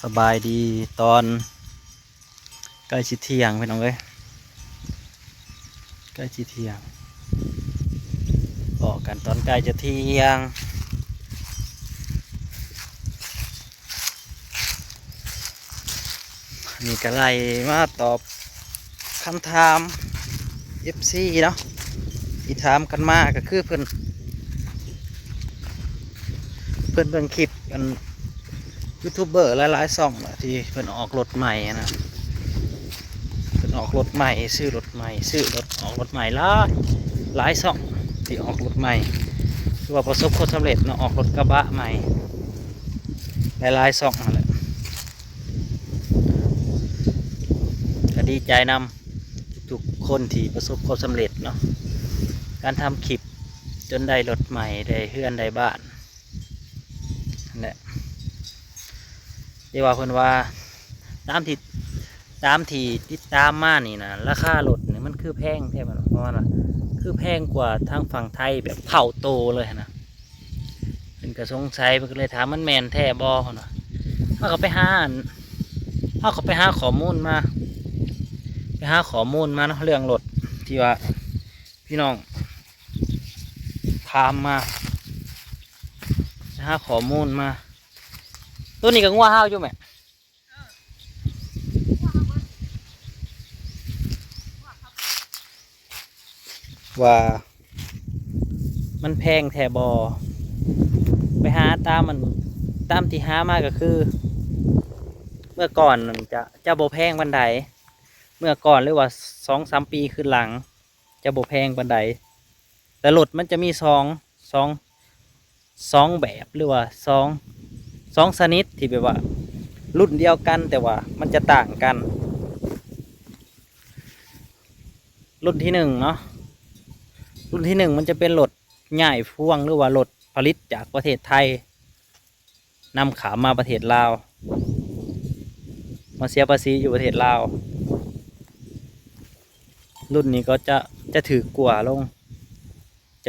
สบายดีตอนใกล้ชิดเที่ยงพี่น้องเอ้ยใกล้ชิดเที่ยงออกกันตอนใกล้จะเที่ยงนี่ก็ไล่มาตอบคำถาม FC เนาะที่ถามกันมาก็คือเพิ่นเบิ่งคลิปกันยูทูบเบอร์หลายๆช่องน่ะที่เพิ่นออกรถใหม่นะเพิ่นออกรถใหม่ซื้อรถใหม่ซื้อรถออกรถใหม่หลายช่องที่ออกรถใหม่คือว่าประสบความสำเร็จเนาะออกรถกระบะใหม่หลายๆช่องนั่นแหละก็ดีใจนำทุกคนที่ประสบความสำเร็จเนาะการทำคลิปจนได้รถใหม่ได้เฮือนได้บ้านนั่นแหละที่ว่าเพิ่นว่าตามที่ติดตามมานี่นะราคารถเนี่ยมันคือแพงแท้มันเพราะว่าคือแพงกว่าทางฝั่งไทยแบบเท่าโตเลยนะเป็นกระสงสัยมันก็เลยถามมันแมนแท้บ่เนาะเขาก็ไปหาข้อมูลมาเนาะเรื่องรถที่ว่าพี่น้องถามมาหาข้อมูลมาตัวนี้ก็งัวห้าวอยู่ไหมว่ามันแพงแทบอไปหาตามที่หามาก็คือเมื่อก่อนจะโบแพงบันไดเมื่อก่อนหรือว่า2-3 ปีขึ้นหลังจะโบแพงบันไดแต่รถมันจะมีสองแบบหรือว่าสองชนิดที่แบบว่ารุ่นเดียวกันแต่ว่ามันจะต่างกันรุ่นที่หนึ่งเนาะรุ่นที่หนึ่งมันจะเป็นรถใหญ่พ่วงหรือว่ารถผลิตจากประเทศไทยนำขามาประเทศลาวมาเสียภาษีอยู่ประเทศลาวรุ่นนี้ก็จะถือกว่าลงแ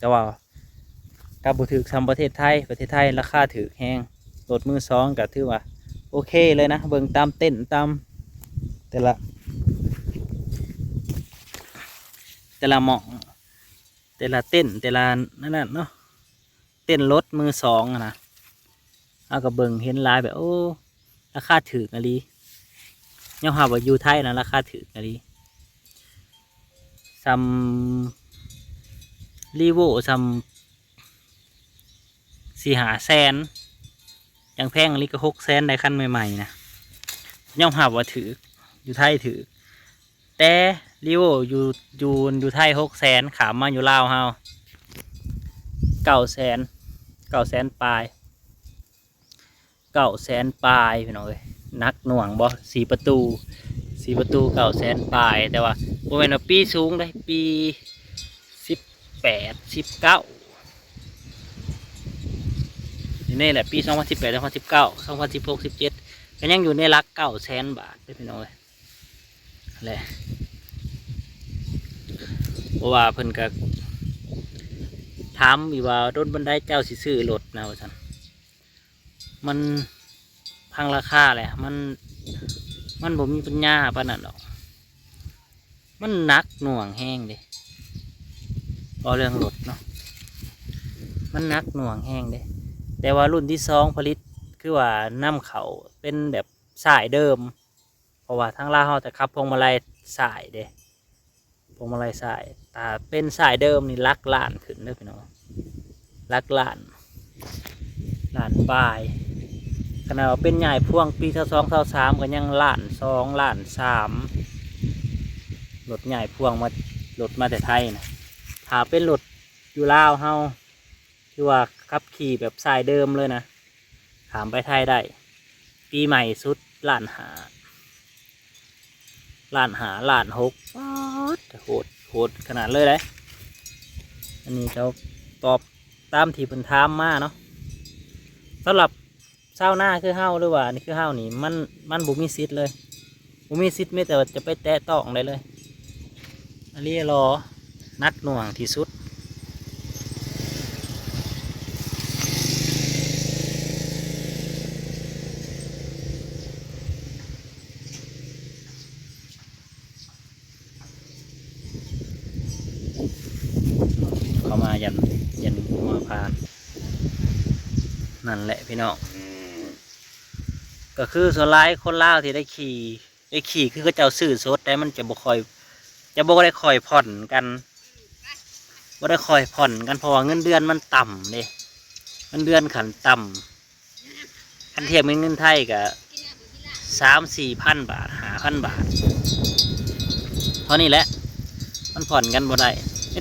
ต่ว่าการบุถือทำประเทศไทยราคาถือแห้งรถมือสองก็ถือว่าโอเคเลยนะเบิ่งตามเต้นตามแต่ละหม่องแต่ละเต้นแต่ละนั่นเนาะเต้นรถมือสองนะเอากับเบิ่งเห็นลายแบบโอ้ราคาถืออะไรย่อมหาว่าอยู่ไทยนะราคาถืออะไรซัมรีโวซัม4-5 แสนยังแพงอันนี้ก็6 แสนได้คันใหม่ๆนะย่อมหาว่าถืออยู่ไทยถือแต่รีโวอยู่ไทย6 แสนขามมาอยู่ลาวเฮา9 แสนปลายพี่น้องเอ้ยนักหน่วงบ่4 ประตู9 แสนปลายแต่ว่าโมเมนต์ปีสูงได้ปี18-19นี่แหละปี2018 2019 2016 17ก็ยังอยู่ในหลัก9 แสน บาทพี่น้องเอ้ยแหละเพราะว่าเพิ่นก็ถามอีว่าต้นบันไดเจ้าสิซื้อรถนะว่าซั่นมันพังราคาเลยมันบ่มีปัญญาปานนั้นหรอกมันหนักหน่วงแห้งเด้พอเรื่องรถเนาะมันหนักหน่วงแห้งเด้แต่ว่ารุ่นที่2ผลิตคือว่านำเขาเป็นแบบสายเดิมเพราะว่าทางลาวเฮาแต่ขับพวงมาลัยสายเด้พวงมาลัยสายแต่เป็นสายเดิมนี่ลักล้านขึ้นเด้อพี่น้องลักล้านปลายขณะว่าเป็นใหญ่พ่วงปี22-23ก็ยัง1-2 1-3รถใหญ่พ่วงรถมาแต่ไทยนะถ้าเป็นรถอยู่ลาวเฮาคือว่าขับขี่แบบสายเดิมเลยนะถามไปไทยได้ปีใหม่สุด1,500,000 โหดขนาดเลยเลยอันนี้เราตอบตามที่เพิ่นถามมาเนาะสำหรับเศร้าหน้าคือเฮ้าหรือว่านี่คือเฮ้านี่มันบุมีสิทธิ์เลยบุมีสิทธิ์ไม่แต่ว่าจะไปแตะต้องได้เลยอันนี้รอนักหน่วงที่สุด ยันงัวผ่านนั่นแหละพี่น้องก็คือส่วนหลายคนลาวที่ได้ขี่คือเขาเจ้าซื้อสดแต่มันจะบ่ได้คอยผ่อนกันบ่ได้คอยผ่อนกันเพราะว่าเงินเดือนมันต่ำเลยเงินเดือนขันต่ำคันเทียบเป็นเงินไทยก็3-4 พันบาท5,000 บาทเท่านี้แหละมันผ่อนกันบ่ได้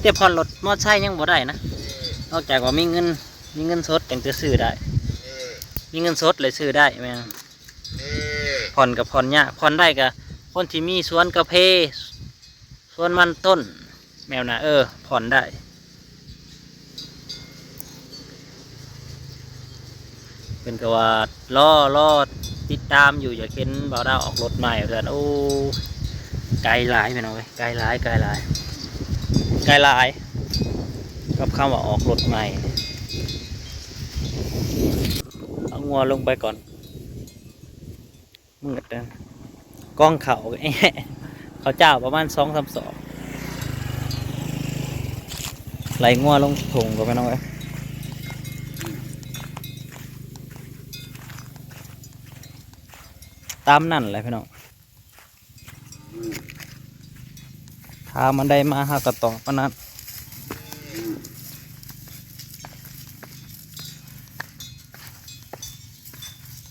แต่ผ่อนรถมอเตอร์ไซค์ยังบ่ได้นะนอกจากว่ามีเงินสดจึงจะซื้อได้มีเงินสดเลยซื้อได้แม่ผ่อนกับผ่อนยากผ่อนได้กับคนที่มีสวนกาแฟสวนมันต้นแมวนะผ่อนได้เป็นกว่าล่อติดตามอยู่อยากเห็นบ่าวดาวออกรถใหม่เพื่อนโอ้ไกลหลายไปหน่อยไกลหลายกับคำว่าออกรถใหม่เอางัวลงไปก่อนมึงกันกล้องเขาเขาเจ้าประมาณ2-3 ศอกไหลงัวลงถุงก็ไม่น้อยตามนั่นแหละพี่น้องถ้ามันได้มาหากระต่อปนั้น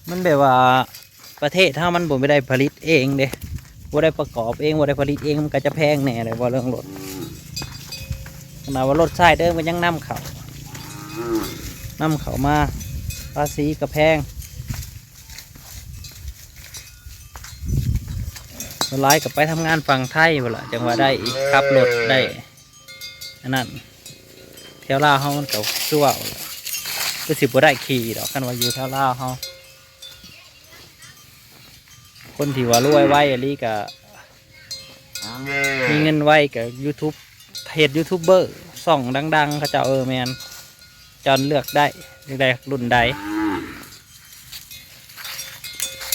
มันแบบว่าประเทศถ้ามันบ่ได้ผลิตเองเด้บ่ได้ประกอบเองบ่ได้ผลิตเองมันก็จะแพงแน่เลยว่าเรื่องรถขนาดว่ารถใช้เดิมมันยังนำเข้ามาภาษีก็แพงหลายกับไปทำงานฝั่งไทยหมดละจังว่าได้อีกขับรถได้อันนั้นแถวลาวเขามันเก่าชั่วก็สิบ่ได้ขี่ดอกกันว่าอยู่แถวลาวเขาคนที่ว่ารวยไว้อะไรกับมีเงินไว้กับ YouTube เพจยูทูบเบอร์ส่องดังๆเขาจะแมนจอนเลือกได้รุ่นใด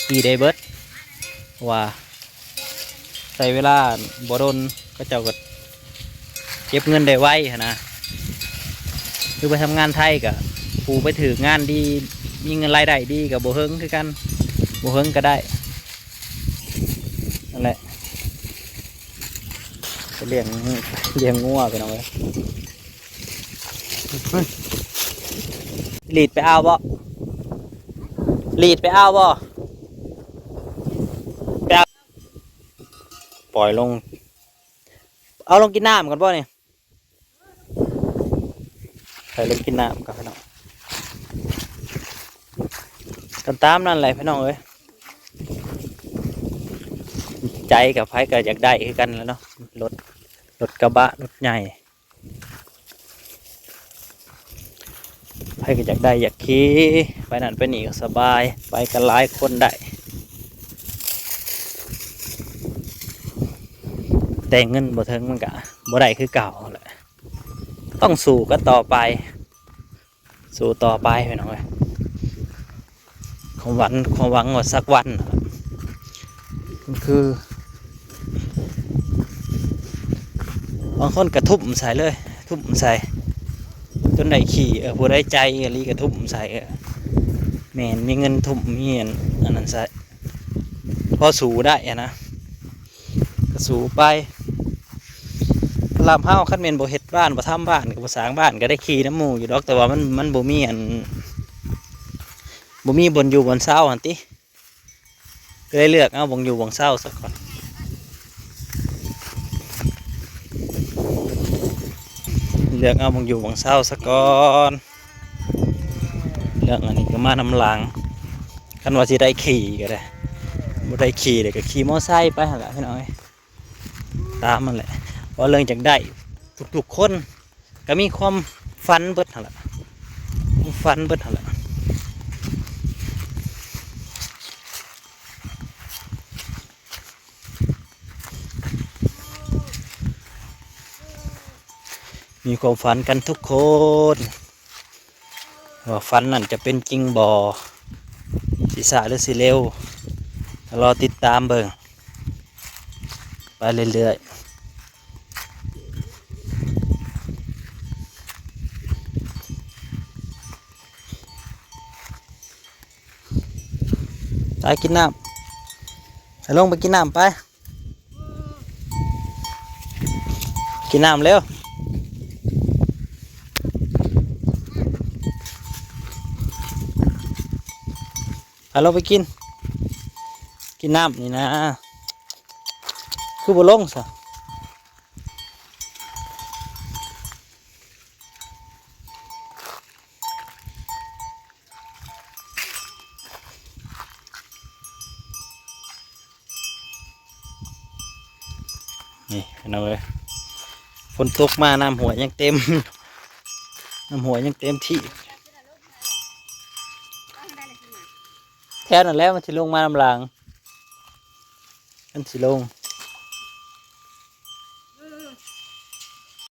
ขี่ได้เบิดว่าใส่เวลาบ่โดนก็เจ้าก็เก็บเงินได้ไว้นะคือไปทำงานไทยกับปูไปถืองานดีมีเงินรายได้ดีกับโบเฮิงคือกันโบเฮิงก็ได้นั่นแหละจะเลี้ยงงัวไปหน่อยลีดไปเอาบ่ปล่อยลงเอาลงกินน้ำกันป่ะเนี่ยใส่ลงกินน้ำกันพี่น้องกันตามนั่นแหละพี่น้องเอ้ยใจกับไฟก็อยากได้คือกันแล้วเนาะรถกระบะรถใหญ่ไฟก็อยากได้อยากขี่ไปนั่นไปนี่ก็สบายไปกันหลายคนได้แต่เงินบ่ถึงมันกะบ่ได้คือเก่าแหละต้องสู้กันต่อไปพี่น้องเอ้ยความหวังว่าสักวันมันคือบางคนกระทุบใส่เลยทุบใส่จนได้ขี่ผู้ได้ใจอะไรกระทุบใส่แม่นมีเงินทุบมีอันนั้นใส่พอสู้ได้นะก็สู้ไปลำห้าวขั้นเมนบ่เฮ็ดบ้านบ่ทำบ้านกับบ่สร้างบ้านก็ได้ขี่น้ำหมูอยู่ดอกแต่ว่ามันบ่มีบนอยู่บนเศร้าหันติก็เลยเลือกเอาบนอยู่บนเศร้าสักก่อนเลือกเอาบนอยู่บนเศร้าสักก่อนเลือกอันนี้ก็มานำหลังคันว่าสิได้ขี่ก็ได้บ่ได้ขี่เลยก็ขี่มอไซค์ไปหั่นล่ะพี่น้อยตามมันแหละเพราะเรื่องจากได้ทุกคนก็มีความฝันเบิดหั่นล่ะมีความฝันกันทุกคนว่าฝันนั่นจะเป็นจริงบ่สิสาหรือสิเร็วรอติดตามเบิ่งไปเรื่อยๆ ไปกินน้ำไปลงไปกินน้ำไปกินน้ำเร็วเอาเราไปกินน้ำนี่นะคือบ่ลงซะนี่เอาเลยฝนตกมาน้ำหัวยังเต็ม น้ำหัวยังเต็มที่แค่นั้นแล้วมันสิลงมาน้ำหลังมันสิลง